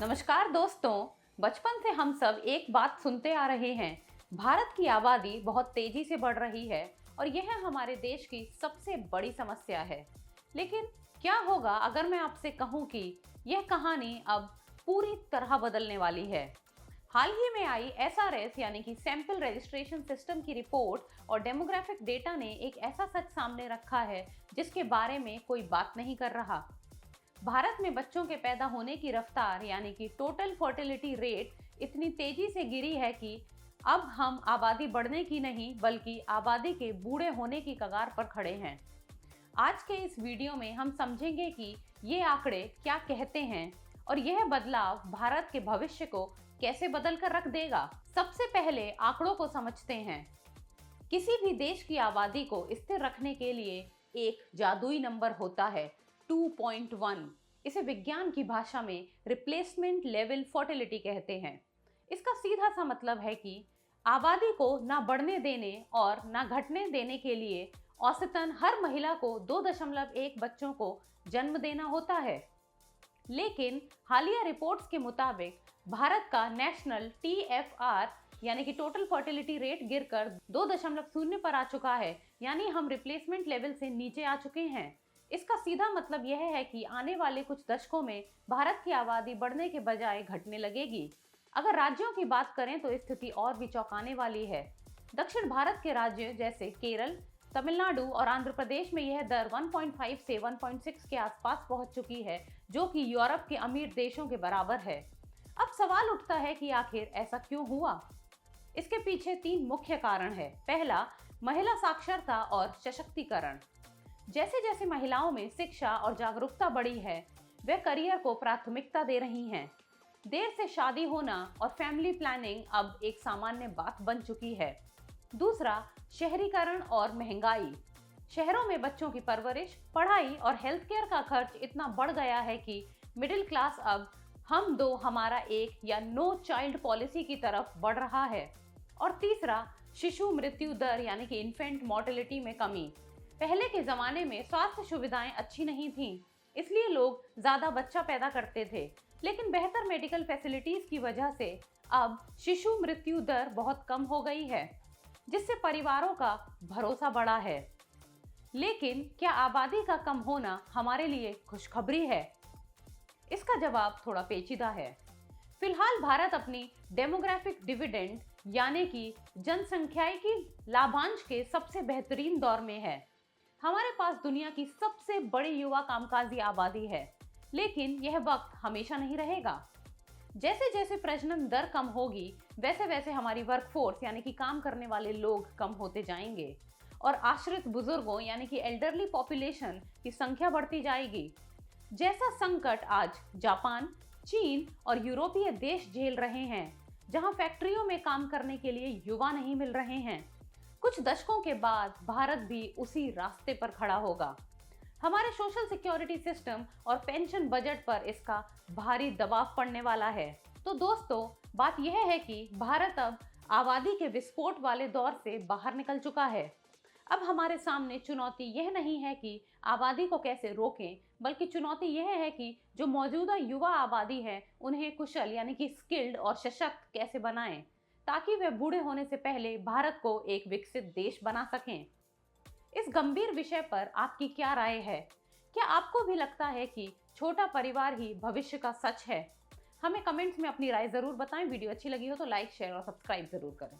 नमस्कार दोस्तों। बचपन से हम सब एक बात सुनते आ रहे हैं, भारत की आबादी बहुत तेजी से बढ़ रही है और यह हमारे देश की सबसे बड़ी समस्या है। लेकिन क्या होगा अगर मैं आपसे कहूं कि यह कहानी अब पूरी तरह बदलने वाली है। हाल ही में आई एसआरएस यानी कि सैंपल रजिस्ट्रेशन सिस्टम की रिपोर्ट और डेमोग्राफिक डेटा ने एक ऐसा सच सामने रखा है जिसके बारे में कोई बात नहीं कर रहा। भारत में बच्चों के पैदा होने की रफ्तार यानी कि टोटल फर्टिलिटी रेट इतनी तेजी से गिरी है कि अब हम आबादी बढ़ने की नहीं बल्कि आबादी के बूढ़े होने की कगार पर खड़े हैं। आज के इस वीडियो में हम समझेंगे कि ये आंकड़े क्या कहते हैं और यह बदलाव भारत के भविष्य को कैसे बदल कर रख देगा। सबसे पहले आंकड़ों को समझते हैं। किसी भी देश की आबादी को स्थिर रखने के लिए एक जादुई नंबर होता है 2.1। इसे विज्ञान की भाषा में रिप्लेसमेंट लेवल फर्टिलिटी कहते हैं। इसका सीधा सा मतलब है कि आबादी को ना बढ़ने देने और ना घटने देने के लिए औसतन हर महिला को 2.1 बच्चों को जन्म देना होता है। लेकिन हालिया रिपोर्ट्स के मुताबिक भारत का नेशनल TFR यानी कि टोटल फर्टिलिटी रेट गिरकर 2.0 पर आ चुका है, यानी हम रिप्लेसमेंट लेवल से नीचे आ चुके हैं। इसका सीधा मतलब यह है कि आने वाले कुछ दशकों में भारत की आबादी बढ़ने के बजाय घटने लगेगी। अगर राज्यों की बात करें तो स्थिति और भी चौंकाने वाली है। दक्षिण भारत के राज्य जैसे केरल, तमिलनाडु और आंध्र प्रदेश में यह दर 1.5 से 1.6 के आसपास पहुंच चुकी है, जो कि यूरोप के अमीर देशों के बराबर है। अब सवाल उठता है कि आखिर ऐसा क्यों हुआ। इसके पीछे 3 मुख्य कारण है। पहला, महिला साक्षरता और सशक्तिकरण। जैसे जैसे महिलाओं में शिक्षा और जागरूकता बढ़ी है, वे करियर को प्राथमिकता दे रही हैं। देर से शादी होना और फैमिली प्लानिंग अब एक सामान्य बात बन चुकी है। दूसरा, शहरीकरण और महंगाई। शहरों में बच्चों की परवरिश, पढ़ाई और हेल्थ केयर का खर्च इतना बढ़ गया है कि मिडिल क्लास अब हम दो हमारा एक या नो चाइल्ड पॉलिसी की तरफ बढ़ रहा है। और तीसरा, शिशु मृत्यु दर यानी कि इन्फेंट मोर्टेलिटी में कमी। पहले के जमाने में स्वास्थ्य सुविधाएं अच्छी नहीं थीं, इसलिए लोग ज्यादा बच्चा पैदा करते थे। लेकिन बेहतर मेडिकल फैसिलिटीज की वजह से अब शिशु मृत्यु दर बहुत कम हो गई है, जिससे परिवारों का भरोसा बढ़ा है। लेकिन क्या आबादी का कम होना हमारे लिए खुशखबरी है? इसका जवाब थोड़ा पेचीदा है। फिलहाल भारत अपनी डेमोग्राफिक डिविडेंड यानी कि जनसंख्याई लाभांश के सबसे बेहतरीन दौर में है। हमारे पास दुनिया की सबसे बड़ी युवा कामकाजी आबादी है, लेकिन यह वक्त हमेशा नहीं रहेगा। जैसे जैसे प्रजनन दर कम होगी, वैसे वैसे हमारी वर्कफोर्स यानी कि काम करने वाले लोग कम होते जाएंगे और आश्रित बुजुर्गों यानी कि एल्डरली पॉपुलेशन की संख्या बढ़ती जाएगी। जैसा संकट आज जापान, चीन और यूरोपीय देश झेल रहे हैं, जहां फैक्ट्रियों में काम करने के लिए युवा नहीं मिल रहे हैं। कुछ दशकों के बाद भारत भी उसी रास्ते पर खड़ा होगा। हमारे सोशल सिक्योरिटी सिस्टम और पेंशन बजट पर इसका भारी दबाव पड़ने वाला है। तो दोस्तों, बात यह है कि भारत अब आबादी के विस्फोट वाले दौर से बाहर निकल चुका है। अब हमारे सामने चुनौती यह नहीं है कि आबादी को कैसे रोकें, बल्कि चुनौती यह है कि जो मौजूदा युवा आबादी है उन्हें कुशल यानी कि स्किल्ड और सशक्त कैसे बनाएं, ताकि वे बूढ़े होने से पहले भारत को एक विकसित देश बना सकें। इस गंभीर विषय पर आपकी क्या राय है? क्या आपको भी लगता है कि छोटा परिवार ही भविष्य का सच है? हमें कमेंट्स में अपनी राय जरूर बताएं। वीडियो अच्छी लगी हो तो लाइक, शेयर और सब्सक्राइब जरूर करें।